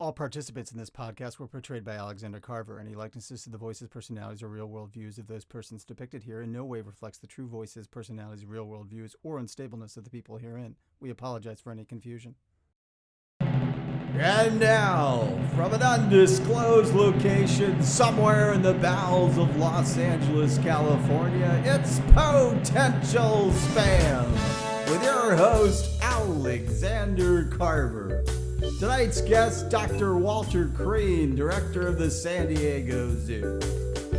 All participants in this podcast were portrayed by Alexander Carver. Any likenesses to the voices, personalities, or real-world views of those persons depicted here in no way reflects the true voices, personalities, real-world views, or unstableness of the people herein. We apologize for any confusion. And now, from an undisclosed location somewhere in the bowels of Los Angeles, California, it's Potential Spam with your host, Alexander Carver. Tonight's guest, Dr. Walter Crean, director of the San Diego Zoo.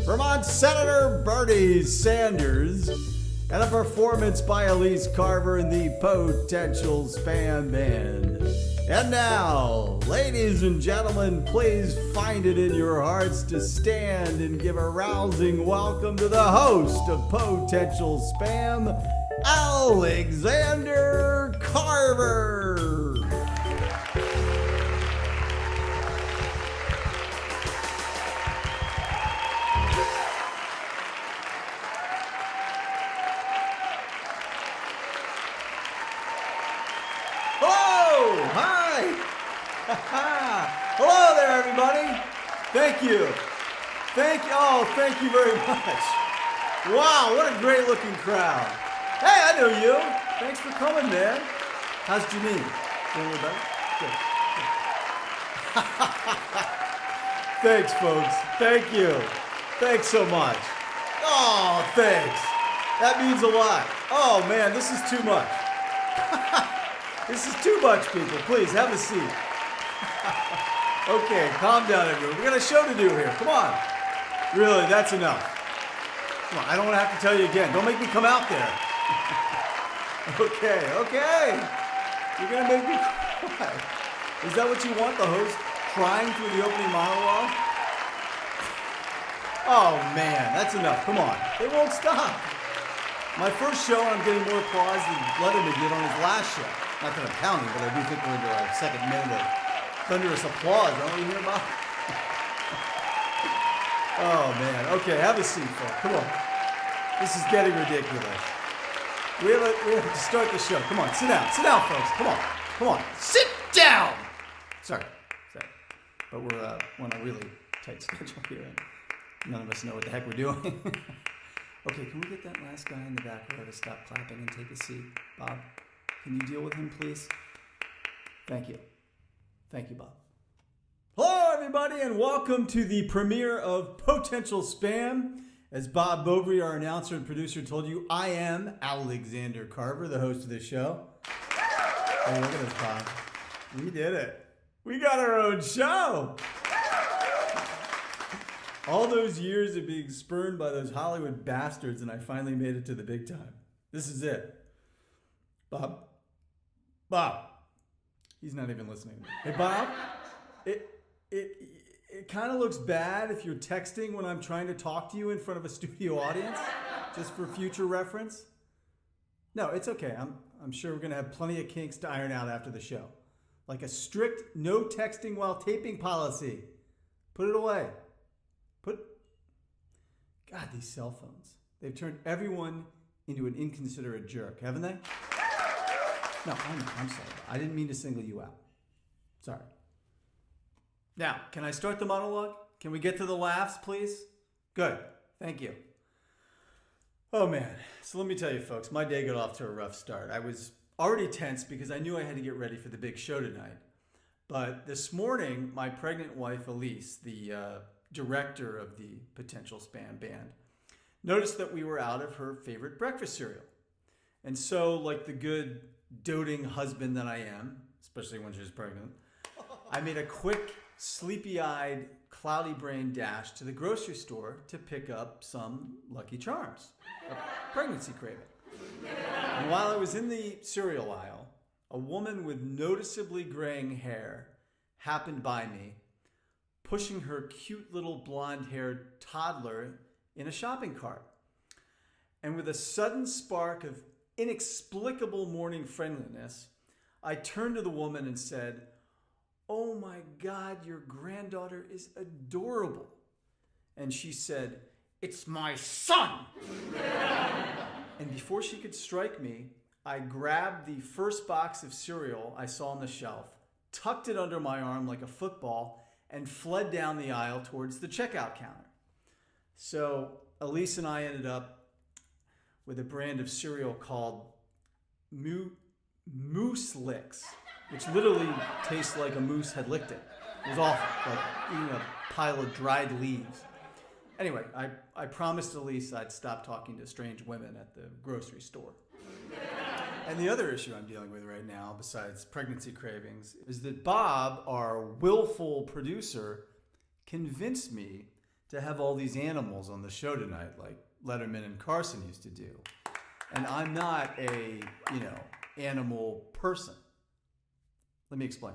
Vermont Senator Bernie Sanders, and a performance by Elise Carver and the Potential Spam Band. And now, ladies and gentlemen, please find it in your hearts to stand and give a rousing welcome to the host of Potential Spam, Alexander Carver. Hello there, everybody. Thank you. Thank you very much. Wow, what a great looking crowd. Hey, I know you. Thanks for coming, man. How's Janine? Doing a little better? Good. Thanks, folks. Thank you. Thanks so much. Oh, thanks. That means a lot. Oh, man, this is too much. This is too much, people. Please, have a seat. Okay, calm down, everyone. We got a show to do here. Come on. Really, that's enough. Come on, I don't want to have to tell you again. Don't make me come out there. Okay. You're going to make me cry. Is that what you want, the host crying through the opening monologue? Oh, man, that's enough. Come on. They won't stop. My first show, I'm getting more applause than Letterman did on his last show. Not that I'm counting, but I do think we're into our second minute of thunderous applause. Don't we hear about? Oh, man. Okay, have a seat, folks. Come on. This is getting ridiculous. We have to start the show. Come on, sit down. Sit down, folks. Come on. Sit down! Sorry. But we're on a really tight schedule here, and none of us know what the heck we're doing. Okay, can we get that last guy in the back row to stop clapping and take a seat? Bob, can you deal with him, please? Thank you. Thank you, Bob. Hello, everybody, and welcome to the premiere of Potential Spam. As Bob Bovary, our announcer and producer, told you, I am Alexander Carver, the host of this show. Hey, look at us, Bob. We did it. We got our own show. All those years of being spurned by those Hollywood bastards, and I finally made it to the big time. This is it. Bob. He's not even listening. Hey, Bob. It kind of looks bad if you're texting when I'm trying to talk to you in front of a studio audience, just for future reference. No, it's okay. I'm sure we're going to have plenty of kinks to iron out after the show. Like a strict no texting while taping policy. Put it away. God, these cell phones. They've turned everyone into an inconsiderate jerk, haven't they? No, I'm sorry. I didn't mean to single you out. Sorry. Now, can I start the monologue? Can we get to the laughs, please? Good. Thank you. Oh, man. So let me tell you, folks, my day got off to a rough start. I was already tense because I knew I had to get ready for the big show tonight. But this morning, my pregnant wife, Elise, the director of the Potential Spam Band, noticed that we were out of her favorite breakfast cereal. And so, like the good doting husband that I am, especially when she was pregnant, I made a quick, sleepy-eyed, cloudy-brained dash to the grocery store to pick up some Lucky Charms, a pregnancy craving. And while I was in the cereal aisle, a woman with noticeably graying hair happened by me, pushing her cute little blonde-haired toddler in a shopping cart. And with a sudden spark of inexplicable morning friendliness, I turned to the woman and said, "Oh my God, your granddaughter is adorable." And she said, "It's my son." And before she could strike me, I grabbed the first box of cereal I saw on the shelf, tucked it under my arm like a football, and fled down the aisle towards the checkout counter. So Elise and I ended up with a brand of cereal called Moose Licks, which literally tastes like a moose had licked it. It was awful, like eating a pile of dried leaves. Anyway, I promised Elise I'd stop talking to strange women at the grocery store. And the other issue I'm dealing with right now, besides pregnancy cravings, is that Bob, our willful producer, convinced me to have all these animals on the show tonight, like Letterman and Carson used to do. And I'm not a, animal person. Let me explain.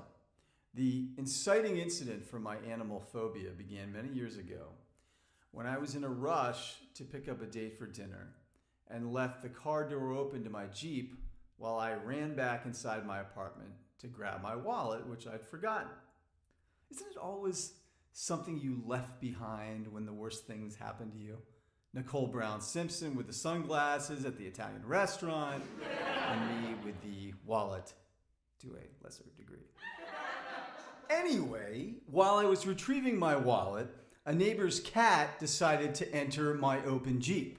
The inciting incident for my animal phobia began many years ago when I was in a rush to pick up a date for dinner and left the car door open to my Jeep while I ran back inside my apartment to grab my wallet, which I'd forgotten. Isn't it always something you left behind when the worst things happen to you? Nicole Brown Simpson with the sunglasses at the Italian restaurant, and me with the wallet to a lesser degree. Anyway, while I was retrieving my wallet, a neighbor's cat decided to enter my open Jeep.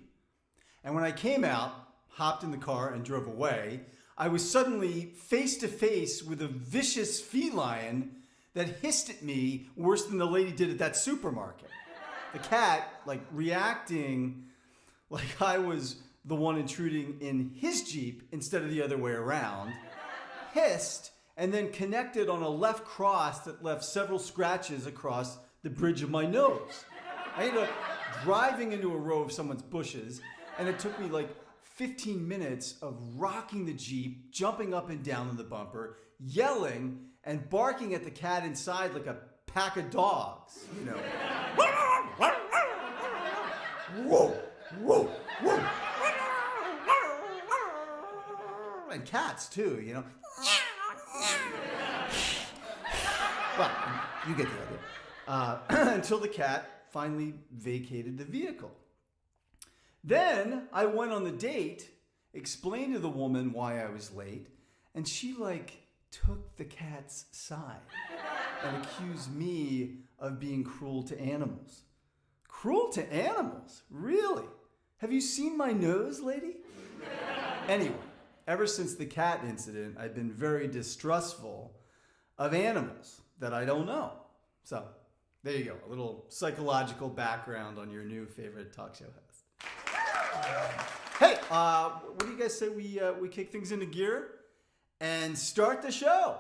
And when I came out, hopped in the car, and drove away, I was suddenly face to face with a vicious feline that hissed at me worse than the lady did at that supermarket. The cat, reacting like I was the one intruding in his Jeep instead of the other way around, hissed and then connected on a left cross that left several scratches across the bridge of my nose. I ended up driving into a row of someone's bushes, and it took me 15 minutes of rocking the Jeep, jumping up and down on the bumper, yelling and barking at the cat inside like a pack of dogs, Whoa, whoa, whoa. And cats too, Well, you get the idea. Until the cat finally vacated the vehicle. Then I went on the date, explained to the woman why I was late, and she took the cat's side and accused me of being cruel to animals. Cruel to animals? Really? Have you seen my nose, lady? Anyway, ever since the cat incident, I've been very distrustful of animals that I don't know. So, there you go. A little psychological background on your new favorite talk show host. Hey, what do you guys say we kick things into gear and start the show?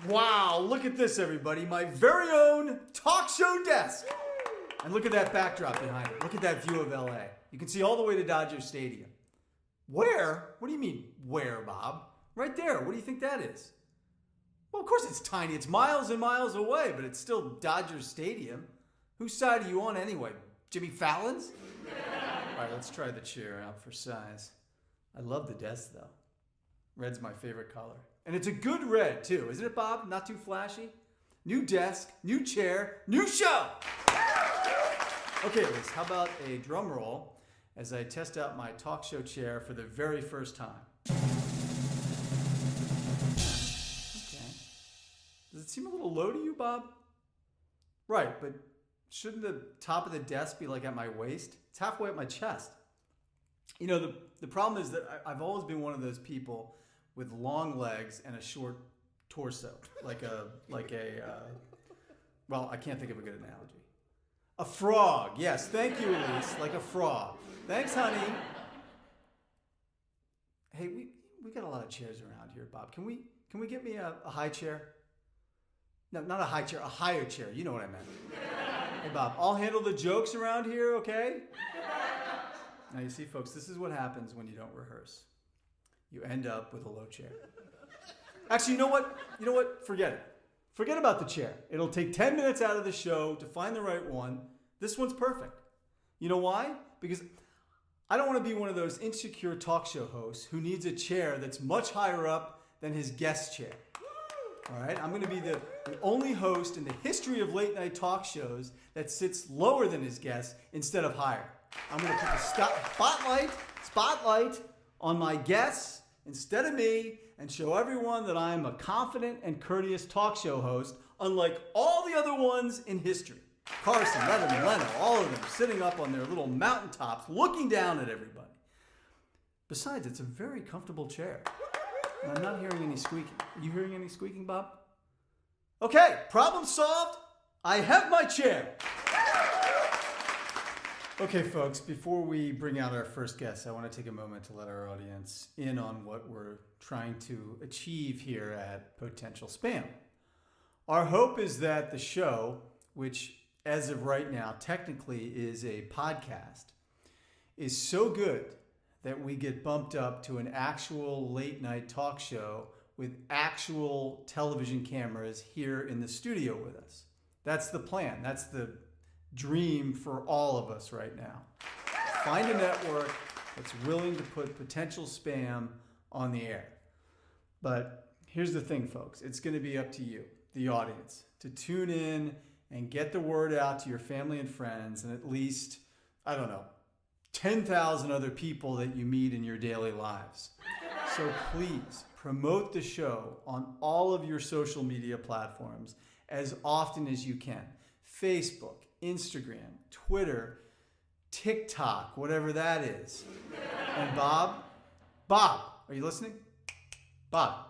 Wow, look at this, everybody. My very own talk show desk. And look at that backdrop behind it. Look at that view of LA. You can see all the way to Dodger Stadium. Where? What do you mean, where, Bob? Right there. What do you think that is? Well, of course it's tiny. It's miles and miles away, but it's still Dodger Stadium. Whose side are you on anyway? Jimmy Fallon's? All right, let's try the chair out for size. I love the desk, though. Red's my favorite color. And it's a good red, too. Isn't it, Bob? Not too flashy? New desk, new chair, new show! Okay, Liz, how about a drum roll as I test out my talk show chair for the very first time? Okay. Does it seem a little low to you, Bob? Right, but shouldn't the top of the desk be at my waist? It's halfway up my chest. The problem is that I've always been one of those people with long legs and a short torso, well, I can't think of a good analogy. A frog, yes, thank you, Elise, like a frog. Thanks, honey. Hey, we got a lot of chairs around here, Bob. Can we get me a high chair? No, not a high chair, a higher chair. You know what I meant. Hey, Bob, I'll handle the jokes around here, okay? Now, you see, folks, this is what happens when you don't rehearse. You end up with a low chair. Actually, you know what? Forget it. Forget about the chair. It'll take 10 minutes out of the show to find the right one. This one's perfect. You know why? Because I don't want to be one of those insecure talk show hosts who needs a chair that's much higher up than his guest chair. All right? I'm going to be the only host in the history of late night talk shows that sits lower than his guests instead of higher. I'm going to put the spotlight on my guests instead of me, and show everyone that I'm a confident and courteous talk show host, unlike all the other ones in history. Carson, Letterman, Leno, all of them sitting up on their little mountaintops looking down at everybody. Besides, it's a very comfortable chair. And I'm not hearing any squeaking. Are you hearing any squeaking, Bob? Okay, problem solved. I have my chair. Okay, folks, before we bring out our first guest, I want to take a moment to let our audience in on what we're trying to achieve here at Potential Spam. Our hope is that the show, which as of right now technically is a podcast, is so good that we get bumped up to an actual late night talk show with actual television cameras here in the studio with us. That's the plan. That's the dream for all of us right now. Find a network that's willing to put Potential Spam on the air. But here's the thing, folks. It's going to be up to you, the audience, to tune in and get the word out to your family and friends and at least, 10,000 other people that you meet in your daily lives. So please promote the show on all of your social media platforms as often as you can. Facebook, Instagram, Twitter, TikTok, whatever that is. And Bob, are you listening? Bob,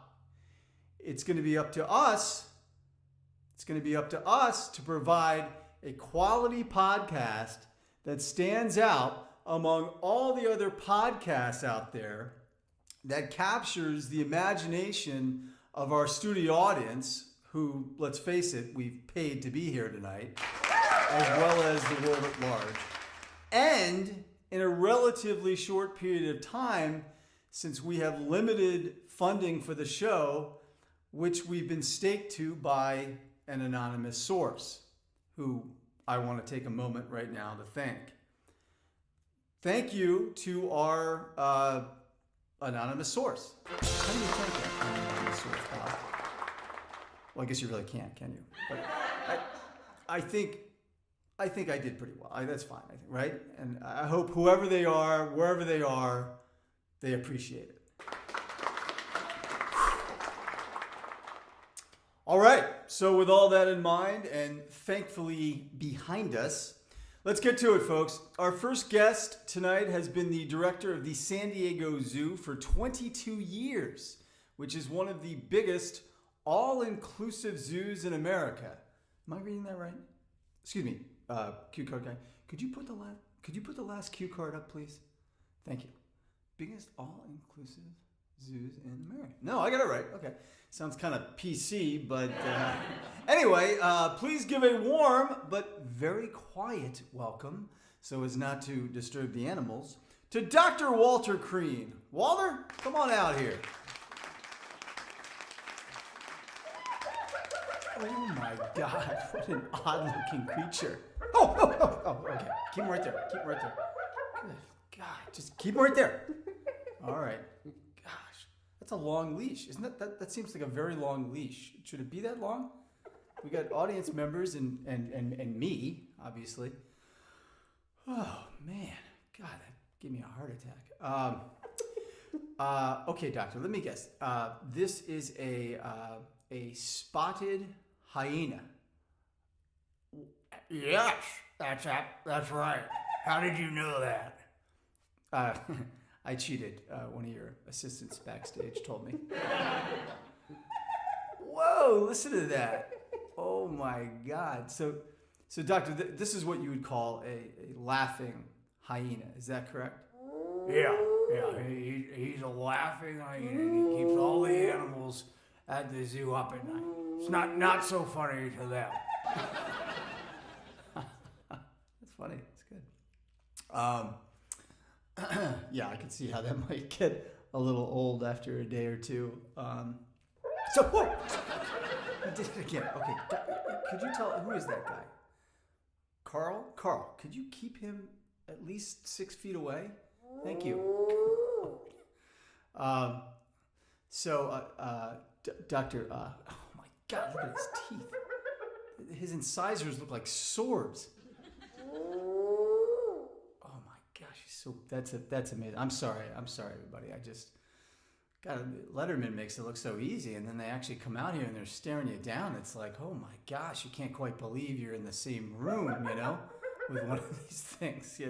it's going to be up to us. It's going to be up to us to provide a quality podcast that stands out among all the other podcasts out there that captures the imagination of our studio audience, who, let's face it, we've paid to be here tonight, as well as the world at large. And in a relatively short period of time, since we have limited funding for the show, which we've been staked to by an anonymous source, who I want to take a moment right now to thank. Thank you to our anonymous source. How do you thank that anonymous source, Bob? Well, I guess you really can't, can you? But I think I did pretty well. That's fine, I think, right? And I hope whoever they are, wherever they are, they appreciate it. All right, so with all that in mind and thankfully behind us, let's get to it, folks. Our first guest tonight has been the director of the San Diego Zoo for 22 years, which is one of the biggest all-inclusive zoos in America. Am I reading that right? Excuse me, cue card guy. Could you put the last cue card up, please? Thank you. Biggest all-inclusive zoos in America. No, I got it right. Okay. Sounds kind of PC, but anyway, please give a warm but very quiet welcome, so as not to disturb the animals, to Dr. Walter Crean. Walter, come on out here. Oh my God, what an odd-looking creature. Oh, okay. Keep him right there. Good God, just keep him right there. All right. Gosh, that's a long leash. Isn't that seems like a very long leash. Should it be that long? We got audience members and me, obviously. Oh, man. God, that gave me a heart attack. Okay, doctor, let me guess. This is a spotted hyena. Yes, that's right. How did you know that? I cheated. One of your assistants backstage told me. Whoa, listen to that. Oh my God. So doctor, this is what you would call a laughing hyena. Is that correct? Yeah. He's a laughing hyena. He keeps all the animals at the zoo up at night. It's not so funny to them. That's funny. That's good. Yeah, I can see how that might get a little old after a day or two. Whoa! I did it again. Okay, could you tell, who is that guy? Carl, could you keep him at least 6 feet away? Thank you. Doctor, oh my God, look at his teeth. His incisors look like swords. Oh my gosh, he's so, that's amazing. I'm sorry, everybody. God, Letterman makes it look so easy, and then they actually come out here and they're staring you down. It's like, oh my gosh, you can't quite believe you're in the same room, with one of these things,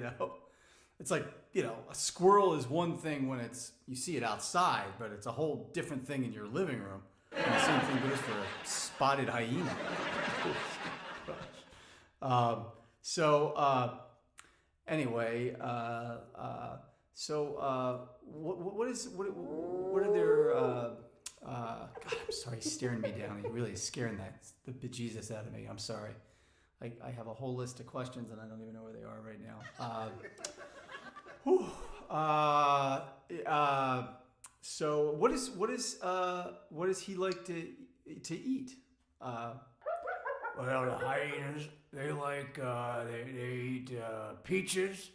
It's like, a squirrel is one thing when you see it outside, but it's a whole different thing in your living room. And the same thing goes for a spotted hyena. Anyway, what are their, God, I'm sorry, he's staring me down. He really is scaring the bejesus out of me. I'm sorry. I have a whole list of questions and I don't even know where they are right now. So what does he like to eat? Well, the hyenas, they like, they eat peaches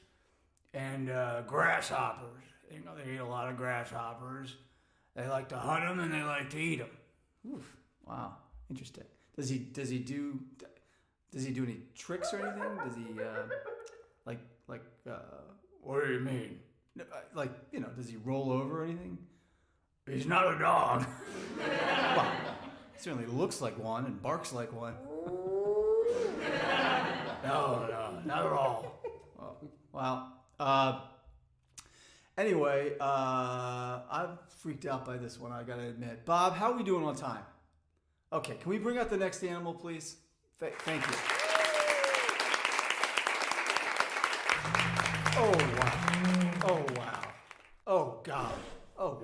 and grasshoppers. They eat a lot of grasshoppers. They like to hunt them and they like to eat them. Oof. Wow, interesting. Does he do any tricks or anything? Does he What do you mean? does he roll over or anything? He's not a dog. Well, he certainly looks like one and barks like one. No, not at all. Oh, wow. Anyway, I'm freaked out by this one, I gotta admit. Bob, how are we doing on time? Okay, can we bring out the next animal, please? Thank you. Oh, wow. Oh, wow. Oh, God. Oh,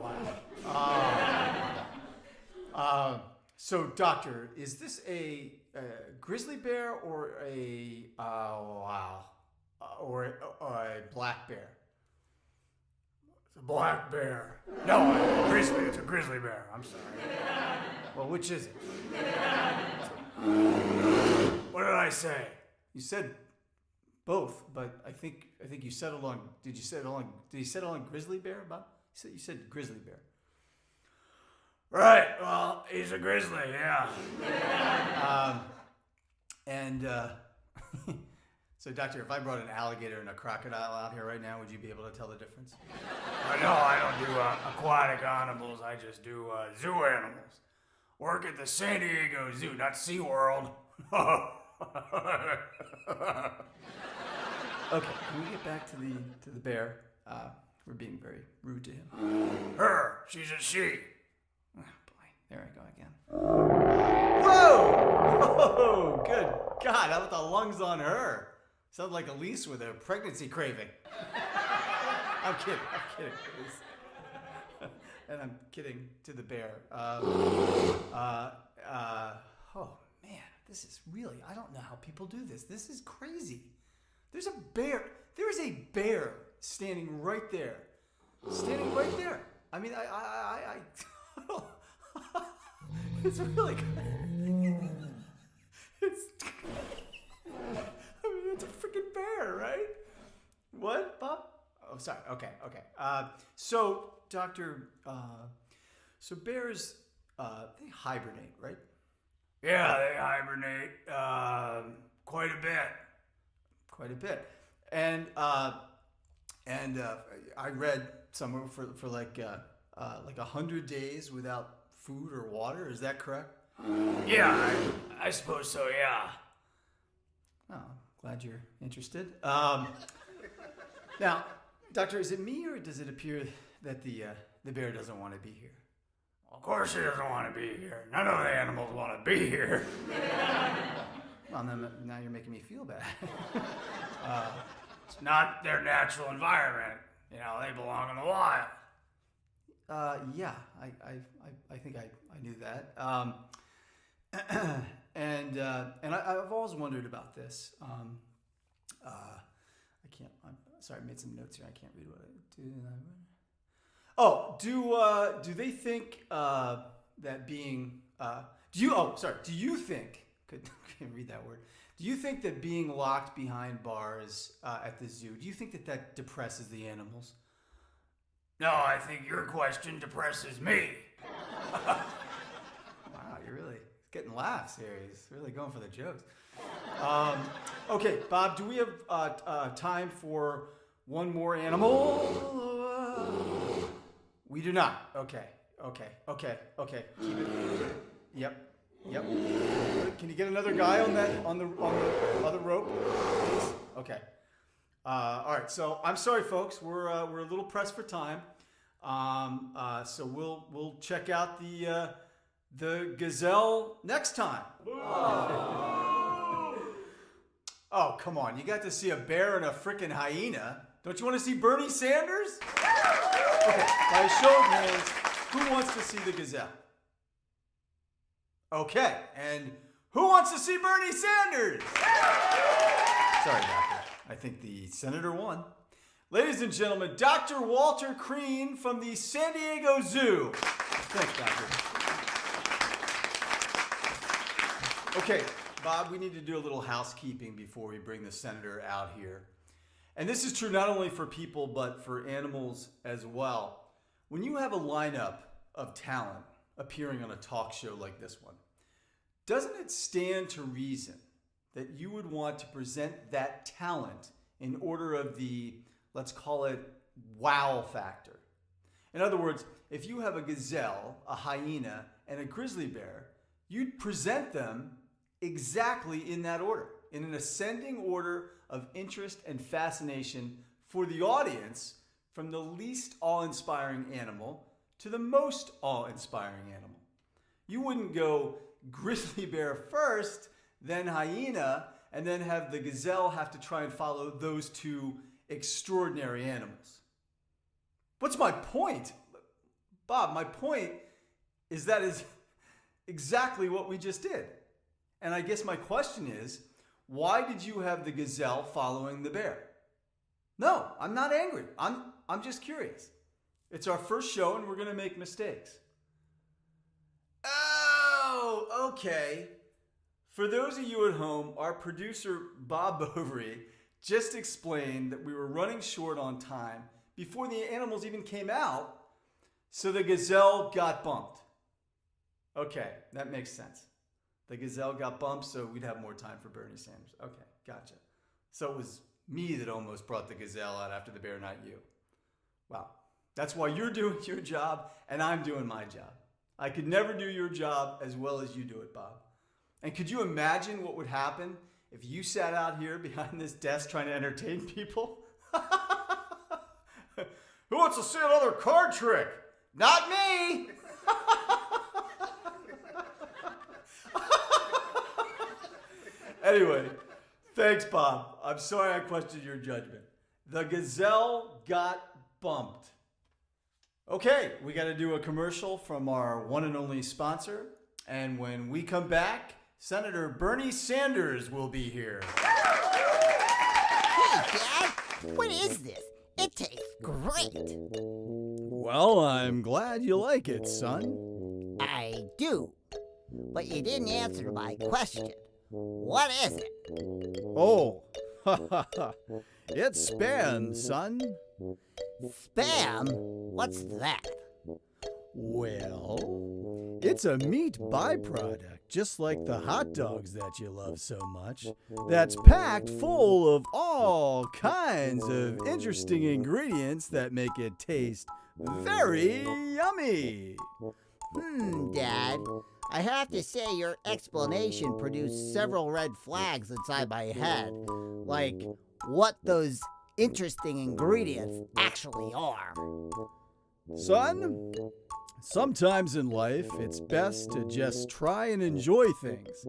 wow. So, doctor, is this a grizzly bear or a black bear? It's a black bear. No, it's a grizzly bear. I'm sorry. Well, which is it? What did I say? You said both, but I think you settled on. Did you settle on grizzly bear, Bob? You said grizzly bear. Right. Well, he's a grizzly. Yeah. So, doctor, if I brought an alligator and a crocodile out here right now, would you be able to tell the difference? No, I don't do aquatic animals. I just do zoo animals. Work at the San Diego Zoo, not SeaWorld. Okay, can we get back to the bear? We're being very rude to him. Her. She's a she. Oh, boy, there I go again. Whoa! Whoa! Good God! How about the lungs on her? Sounds like Elise with a pregnancy craving. I'm kidding. And I'm kidding to the bear. Oh man, this is really, I don't know how people do this. This is crazy. There's a bear. There is a bear standing right there. I mean, I don't, it's really good. It's a freaking bear, right? What, Bob? Oh, sorry. Okay. So, doctor, so bears, they hibernate, right? Yeah, they hibernate quite a bit. And I read somewhere for like 100 days without food or water. Is that correct? Yeah, I suppose so. Yeah. Oh, glad you're interested. Now, doctor, is it me or does it appear that the bear doesn't want to be here? Of course he doesn't want to be here. None of the animals want to be here. Well, now you're making me feel bad. It's not their natural environment. They belong in the wild. Yeah, I think I knew that. And I've always wondered about this. I'm sorry, I made some notes here. I can't read what I do. Oh, do they think that being do you think can't read that word. Do you think that being locked behind bars at the zoo, do you think that depresses the animals? No, I think your question depresses me. Wow, you're really getting laughs here. He's really going for the jokes. Okay, Bob, do we have time for one more animal? We do not. Okay. Okay. Keep it. Yep. Can you get another guy on the other rope, please? Okay. All right. So I'm sorry, folks. We're a little pressed for time. So we'll check out the Gazelle next time. Oh, come on. You got to see a bear and a frickin' hyena. Don't you want to see Bernie Sanders? Okay, by a show of hands, who wants to see the Gazelle? Okay, and who wants to see Bernie Sanders? Sorry, Doctor. I think the senator won. Ladies and gentlemen, Dr. Walter Crean from the San Diego Zoo. Thanks, Doctor. Okay, Bob, we need to do a little housekeeping before we bring the senator out here. And this is true not only for people, but for animals as well. When you have a lineup of talent appearing on a talk show like this one, doesn't it stand to reason that you would want to present that talent in order of the, let's call it, wow factor? In other words, if you have a gazelle, a hyena, and a grizzly bear, you'd present them exactly in that order, in an ascending order of interest and fascination for the audience, from the least awe-inspiring animal to the most awe-inspiring animal. You wouldn't go grizzly bear first, then hyena, and then have the gazelle have to try and follow those two extraordinary animals. What's my point? Bob, my point is that is exactly what we just did. And I guess my question is, why did you have the gazelle following the bear? No, I'm not angry. I'm just curious. It's our first show and we're going to make mistakes. Oh, okay. For those of you at home, our producer, Bob Bovary, just explained that we were running short on time before the animals even came out, so the gazelle got bumped. Okay, that makes sense. The gazelle got bumped, so we'd have more time for Bernie Sanders. Okay, gotcha. So it was me that almost brought the gazelle out after the bear, not you. Wow. That's why you're doing your job and I'm doing my job. I could never do your job as well as you do it, Bob. And could you imagine what would happen if you sat out here behind this desk trying to entertain people? Who wants to see another card trick? Not me! Anyway, thanks, Bob. I'm sorry I questioned your judgment. The gazelle got bumped. Okay, we got to do a commercial from our one and only sponsor. And when we come back, Senator Bernie Sanders will be here. Hey, Dad, what is this? It tastes great. Well, I'm glad you like it, son. I do, but you didn't answer my question. What is it? Oh, it's Spam, son. Spam? What's that? Well, it's a meat byproduct, just like the hot dogs that you love so much, that's packed full of all kinds of interesting ingredients that make it taste very yummy. Dad, I have to say your explanation produced several red flags inside my head, like what those interesting ingredients actually are. Son, sometimes in life it's best to just try and enjoy things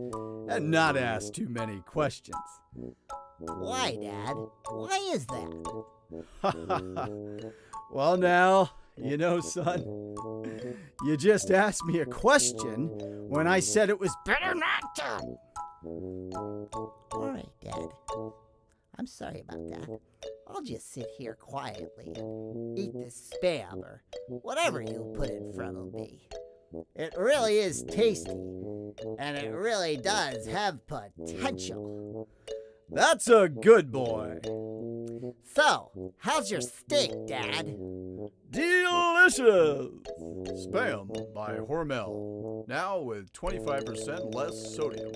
and not ask too many questions. Why, Dad? Why is that? Well, now, you know, son, you just asked me a question when I said it was better not to. All right, Dad. I'm sorry about that. I'll just sit here quietly and eat this Spam or whatever you put in front of me. It really is tasty, and it really does have potential. That's a good boy. So, how's your steak, Dad? Delicious! Spam by Hormel. Now with 25% less sodium.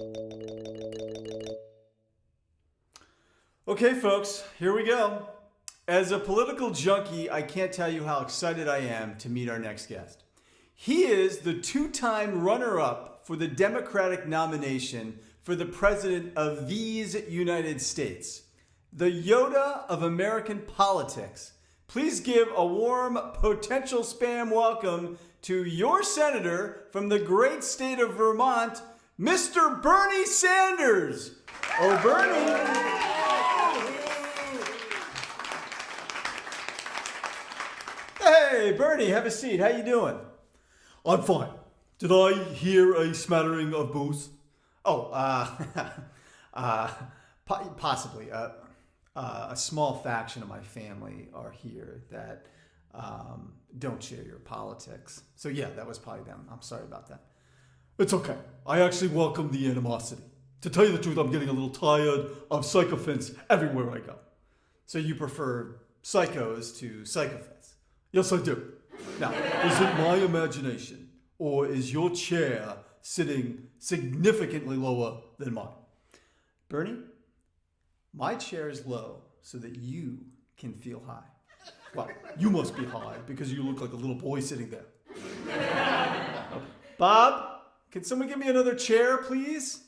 Okay, folks, here we go. As a political junkie, I can't tell you how excited I am to meet our next guest. He is the two-time runner-up for the Democratic nomination for the president of these United States. The Yoda of American politics. Please give a warm potential spam welcome to your senator from the great state of Vermont, Mr. Bernie Sanders. Oh, Bernie. Hey, Bernie, have a seat. How you doing? I'm fine. Did I hear a smattering of booze? Oh, possibly. A small faction of my family are here that don't share your politics. So yeah, that was probably them. I'm sorry about that. It's okay. I actually welcome the animosity. To tell you the truth, I'm getting a little tired of sycophants everywhere I go. So you prefer psychos to sycophants? Yes, I do. Now, Is it my imagination, or is your chair sitting significantly lower than mine? Bernie, my chair is low so that you can feel high. Well, you must be high because you look like a little boy sitting there. Bob, can someone give me another chair, please?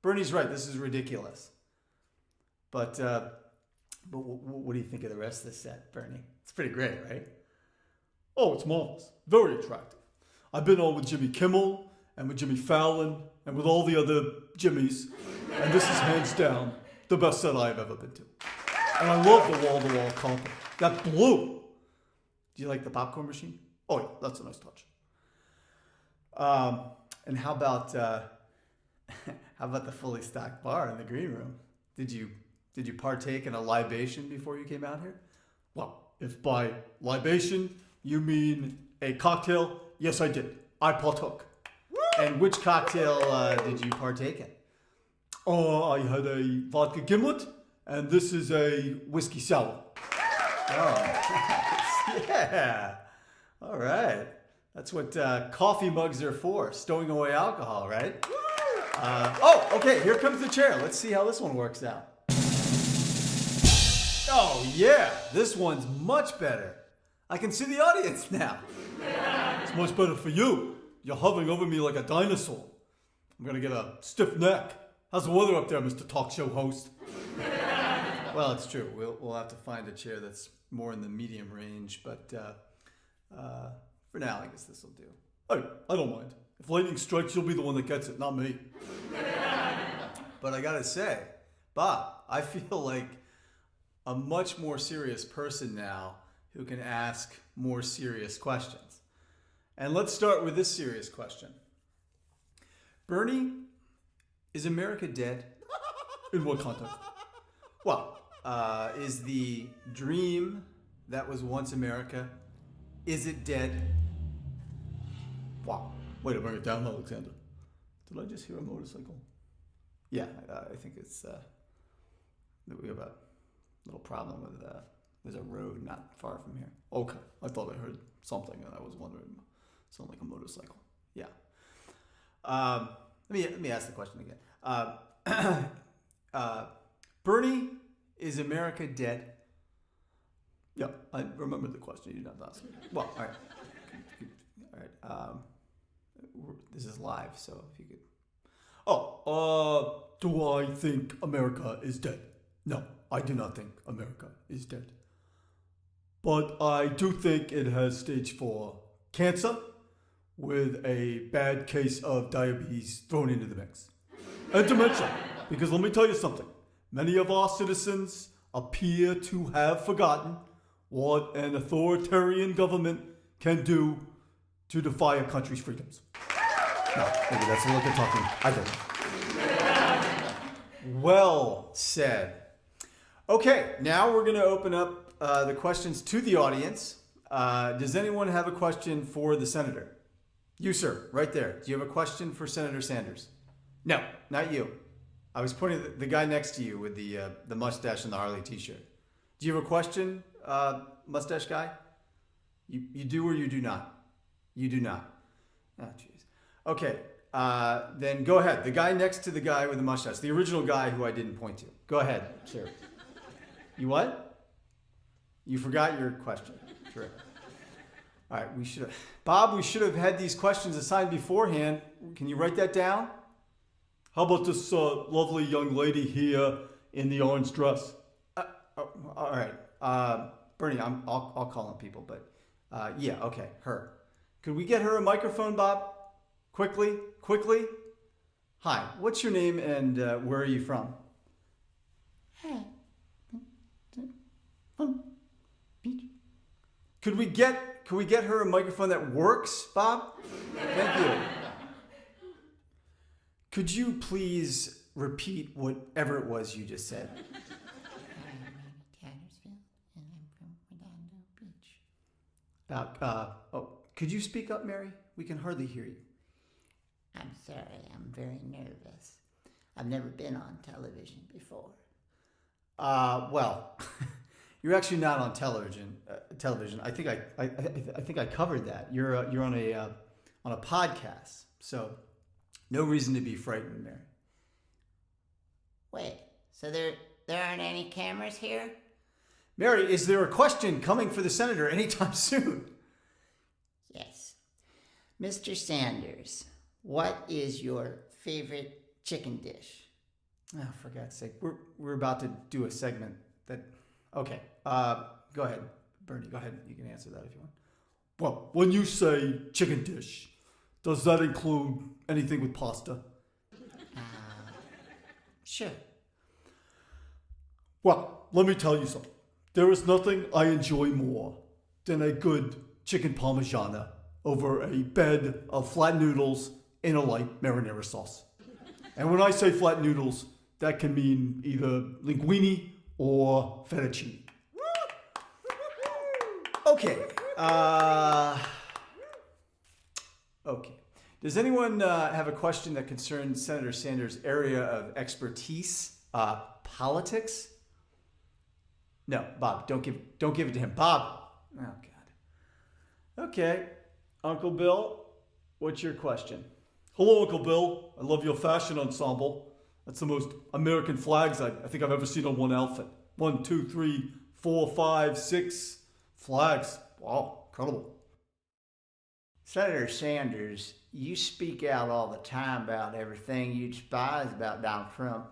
Bernie's right. This is ridiculous. But what do you think of the rest of the set, Bernie? It's pretty great, right? Oh, it's marvelous. Very attractive. I've been on with Jimmy Kimmel and with Jimmy Fallon and with all the other Jimmys, and this is hands down the best set I've ever been to. And I love the wall-to-wall carpet. That blue. Do you like the popcorn machine? Oh yeah, that's a nice touch. And how about the fully stocked bar in the green room? Did you partake in a libation before you came out here? Well, if by libation you mean a cocktail, yes I did. I partook. And which cocktail did you partake in? Oh, I had a vodka gimlet, and this is a whiskey sour. Oh, yeah. All right. That's what coffee mugs are for, stowing away alcohol, right? Okay, here comes the chair. Let's see how this one works out. Oh, yeah, this one's much better. I can see the audience now. It's much better for you. You're hovering over me like a dinosaur. I'm gonna get a stiff neck. How's the weather up there, Mr. Talk Show host? Well, it's true. We'll have to find a chair that's more in the medium range, but for now, I guess this will do. Hey, I don't mind. If lightning strikes, you'll be the one that gets it, not me. But I gotta say, Bob, I feel like a much more serious person now who can ask more serious questions. And let's start with this serious question. Bernie, is America dead? In what context? Well, is the dream that was once America, is it dead? Wow. Way to bring it down, Alexander. Did I just hear a motorcycle? Yeah, I think it's that we have a little problem with there's a road not far from here. Okay. I thought I heard something and I was wondering. Sound like a motorcycle. Yeah. Let me ask the question again. Bernie, is America dead? Yeah, I remember the question. You didn't have to ask it. Well, all right. All right. This is live, so if you could. Do I think America is dead? No, I do not think America is dead. But I do think it has stage 4 cancer with a bad case of diabetes thrown into the mix. And dementia, because let me tell you something. Many of our citizens appear to have forgotten what an authoritarian government can do to defy a country's freedoms. No, maybe that's a little bit talking. I don't. Well said. Okay, now we're going to open up the questions to the audience. Does anyone have a question for the senator? You, sir, right there. Do you have a question for Senator Sanders? No, not you. I was pointing at the guy next to you with the mustache and the Harley t-shirt. Do you have a question, mustache guy? You do or you do not? You do not. Oh, jeez. Okay, then go ahead. The guy next to the guy with the mustache, the original guy who I didn't point to. Go ahead, sir. You what? You forgot your question. Sure. All right, Bob, we should have had these questions assigned beforehand. Can you write that down? How about this lovely young lady here in the orange dress? All right. Bernie, I'll call on people, but yeah, okay, her. Could we get her a microphone, Bob? Quickly. Hi, what's your name and where are you from? Could we get her a microphone that works, Bob? Thank you. Could you please repeat whatever it was you just said? Could you speak up, Mary? We can hardly hear you. I'm sorry, I'm very nervous. I've never been on television before. Well, you're actually not on television. I think I covered that. You're on a podcast, so no reason to be frightened, Mary. Wait, so there aren't any cameras here? Mary, is there a question coming for the senator anytime soon? Yes. Mr. Sanders, what is your favorite chicken dish? Oh, for God's sake, we're about to do a segment that. Okay, go ahead, Bernie. Go ahead. You can answer that if you want. Well, when you say chicken dish, does that include anything with pasta? Sure. Well, let me tell you something. There is nothing I enjoy more than a good chicken parmigiana over a bed of flat noodles in a light marinara sauce. And when I say flat noodles, that can mean either linguine or fettuccine. Okay. Okay. Does anyone have a question that concerns Senator Sanders' area of expertise? Politics? No, Bob. Don't give it to him, Bob. Oh God. Okay, Uncle Bill, what's your question? Hello, Uncle Bill. I love your fashion ensemble. That's the most American flags I think I've ever seen on one outfit. 1, 2, 3, 4, 5, 6 flags. Wow, incredible. Senator Sanders, you speak out all the time about everything you despise about Donald Trump.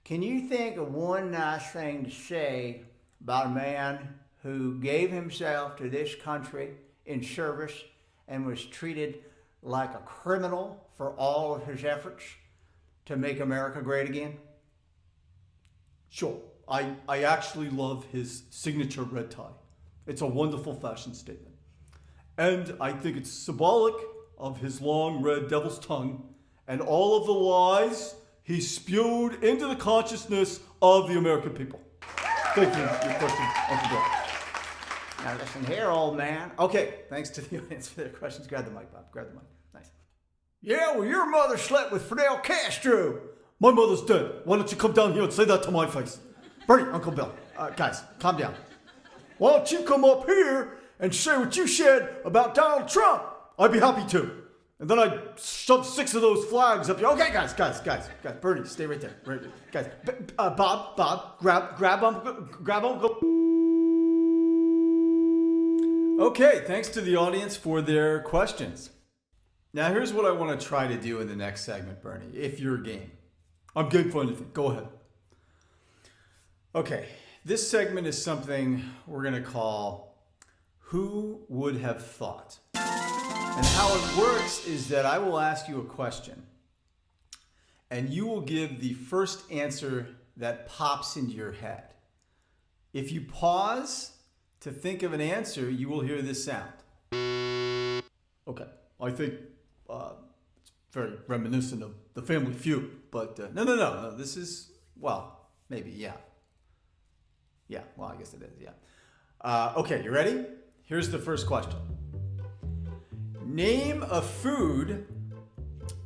Can you think of one nice thing to say about a man who gave himself to this country in service and was treated like a criminal for all of his efforts to make America great again? Sure. I actually love his signature red tie. It's a wonderful fashion statement. And I think it's symbolic of his long red devil's tongue and all of the lies he spewed into the consciousness of the American people. Thank you for your question, Uncle Bill. Now listen here, old man. Okay, thanks to the audience for their questions. Grab the mic, Bob. Grab the mic. Nice. Yeah, well, your mother slept with Fidel Castro. My mother's dead. Why don't you come down here and say that to my face? Bernie, Uncle Bill. Guys, calm down. Why don't you come up here and say what you said about Donald Trump? I'd be happy to. And then I'd shove 6 of those flags up your... Okay, guys. Bernie, stay right there. Right, guys, Bob, grab Uncle. Okay, thanks to the audience for their questions. Now, here's what I want to try to do in the next segment, Bernie, if you're game. I'm game for anything. Go ahead. Okay, this segment is something we're going to call Who Would Have Thought? And how it works is that I will ask you a question, and you will give the first answer that pops into your head. If you pause to think of an answer, you will hear this sound. Okay, I think it's very reminiscent of the Family Feud, but No. This is, well, maybe, yeah. Yeah, well, I guess it is, yeah. Okay, you ready? Here's the first question. Name a food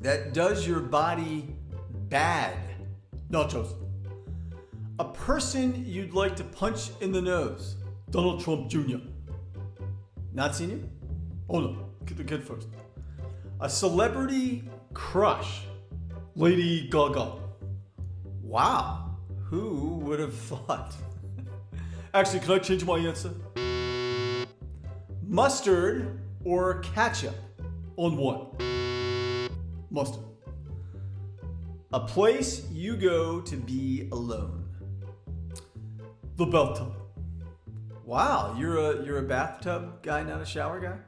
that does your body bad. nachos. A person you'd like to punch in the nose. Donald Trump Jr. Not senior? Oh no, get the kid first. A celebrity crush. Lady Gaga. Wow, who would have thought? Actually, can I change my answer? Mustard or ketchup? On what? Mustard. A place you go to be alone. The bathtub. Wow, you're a bathtub guy, not a shower guy?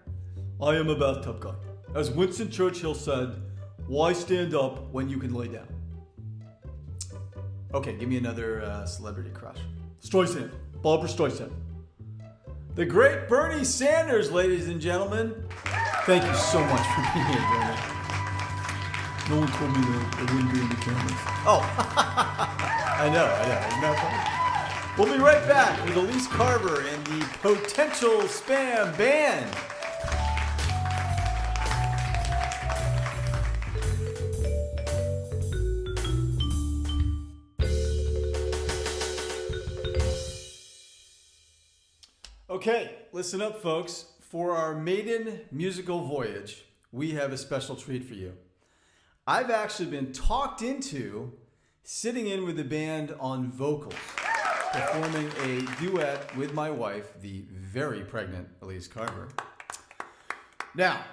I am a bathtub guy. As Winston Churchill said, why stand up when you can lay down? Okay, give me another celebrity crush. Streisand. Barbara Streisand. The great Bernie Sanders, ladies and gentlemen. Thank you so much for being here, Bernie. No one told me that I wouldn't be in the cameras. Oh, I know. Isn't that funny? We'll be right back with Elise Carver and the Potential Spam Band. Okay, listen up, folks. For our maiden musical voyage, we have a special treat for you. I've actually been talked into sitting in with the band on vocals, performing a duet with my wife, the very pregnant Elise Carver. Now,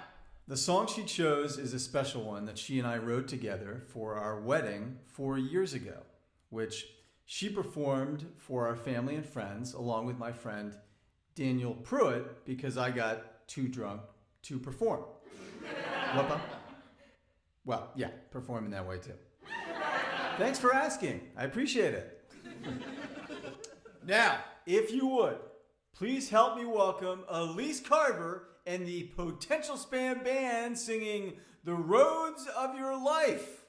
the song she chose is a special one that she and I wrote together for our wedding 4 years ago, which she performed for our family and friends, along with my friend Daniel Pruitt, because I got too drunk to perform. What? Well, yeah, perform in that way too. Thanks for asking. I appreciate it. Now, if you would, please help me welcome Elise Carver and the Potential Spam Band singing The Roads of Your Life.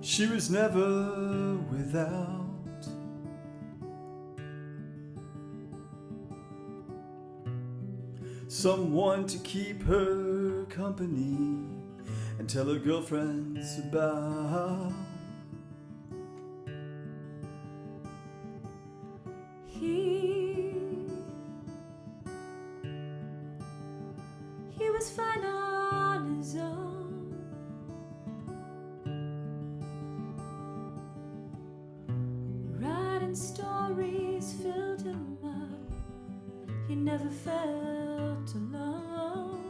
She was never without someone to keep her company and tell her girlfriends about. He was fine on his own. Writing stories filled him up. He never felt alone.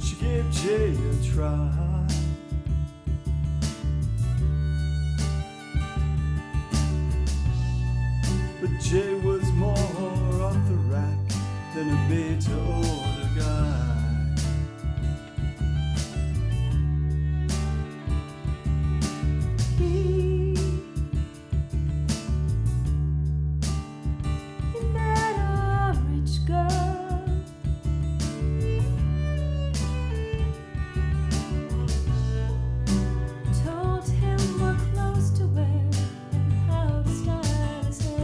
She gave Jay a try. But Jay was more off the rack than a made-to-order guy. He met a rich girl. Told him what clothes to wear and how to style his hair.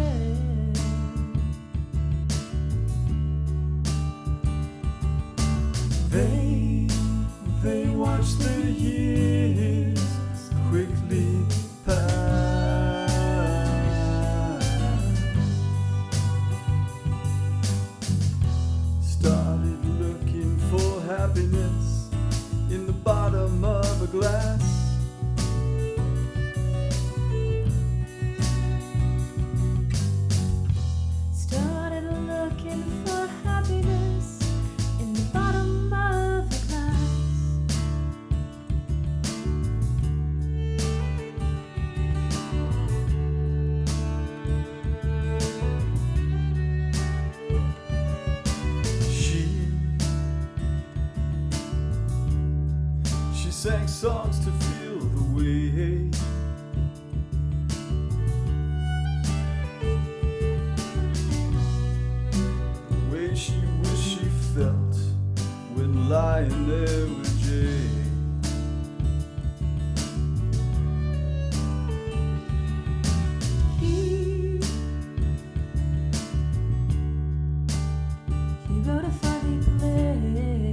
They watched the years quickly pass. Started looking for happiness in the bottom of a glass. Started looking for happiness in the bottom of a glass. She sang songs to feel the way. The way she wished she felt when lying there with Jay. He wrote a funny play.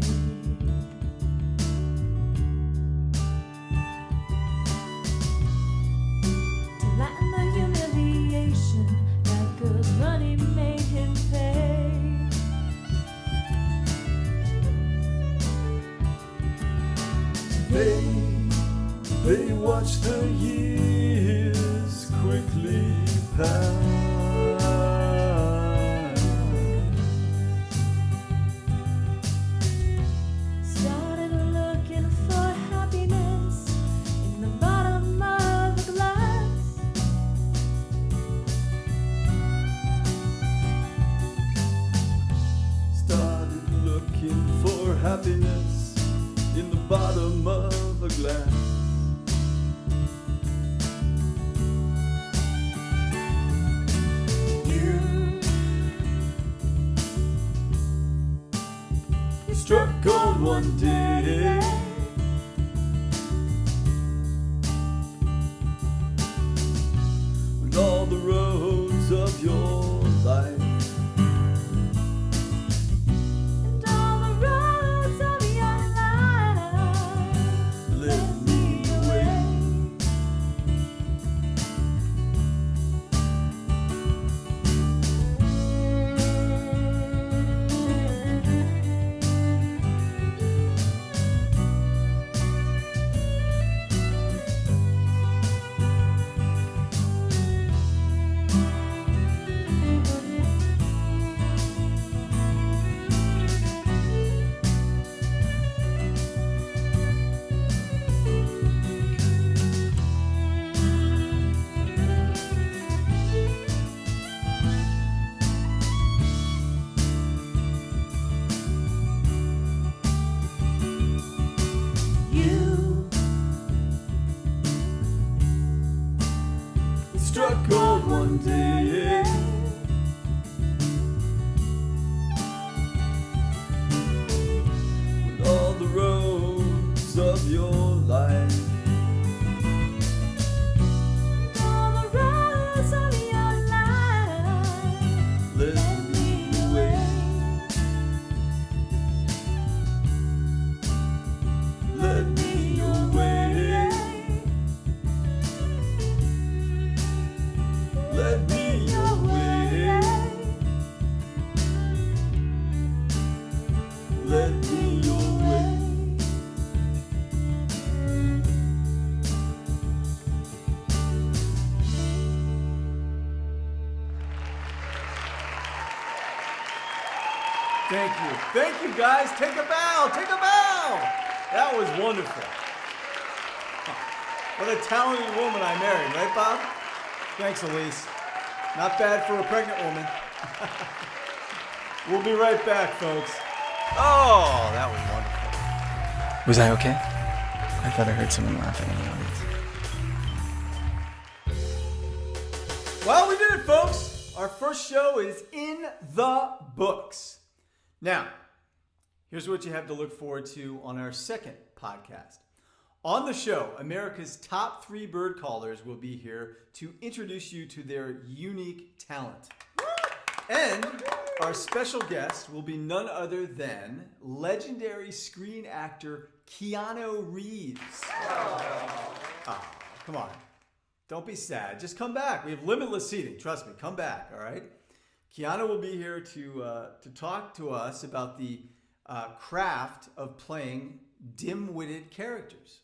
watch the years quickly pass. Started looking for happiness in the bottom of a glass. Started looking for happiness in the bottom of a glass. You struck gold one day. When all the roads of your life And all the roads of your life led me away. You Struck gold one day. When all the roads of your life all the roads of your life led me away. Led me away. Led me away. Led me away. Thank you. Thank you, guys. Take a bow. Take a bow. That was wonderful. What a talented woman I married, right, Bob? Thanks, Elise. Not bad for a pregnant woman. We'll be right back, folks. Oh, that was wonderful. Was I okay? I thought I heard someone laughing in the audience. Well, we did it, folks. Our first show is in the books. Now, here's what you have to look forward to on our second podcast. On the show, America's top 3 bird callers will be here to introduce you to their unique talent. And our special guest will be none other than legendary screen actor Keanu Reeves. Oh, come on. Don't be sad. Just come back. We have limitless seating. Trust me. Come back, all right? Keanu will be here to talk to us about the craft of playing dim-witted characters.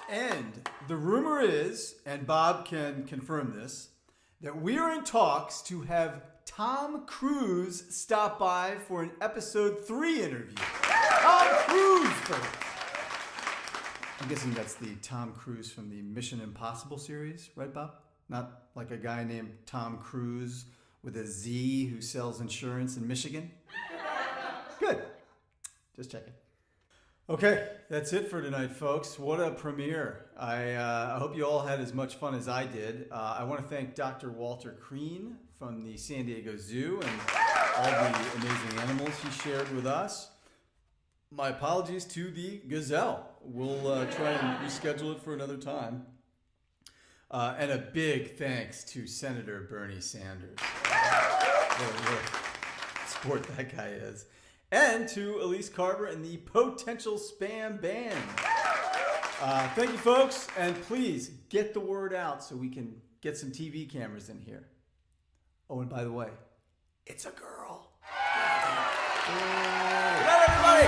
And the rumor is, and Bob can confirm this, that we are in talks to have Tom Cruise stop by for an episode 3 interview. Tom Cruise, folks. I'm guessing that's the Tom Cruise from the Mission Impossible series, right, Bob? Not like a guy named Tom Cruise with a Z who sells insurance in Michigan? Good. Just checking. Okay, that's it for tonight, folks. What a premiere. I hope you all had as much fun as I did. I want to thank Dr. Walter Crean from the San Diego Zoo and all the amazing animals he shared with us. My apologies to the Gazelle. We'll try and reschedule it for another time. And a big thanks to Senator Bernie Sanders. What a sport that guy is. And to Elise Carver and the Potential Spam Band. Thank you, folks. And please get the word out so we can get some TV cameras in here. Oh, and by the way, it's a girl. Good night, everybody.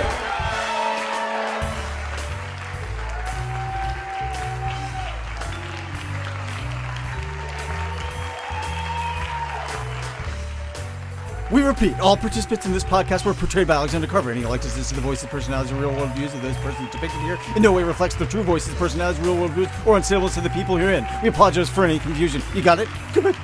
We repeat, all participants in this podcast were portrayed by Alexander Carver. Any likenesses to the voices, personalities, or real-world views of those persons depicted here in no way reflects the true voices, personalities, real-world views, or unstableness of the people herein. We apologize for any confusion. You got it? Good.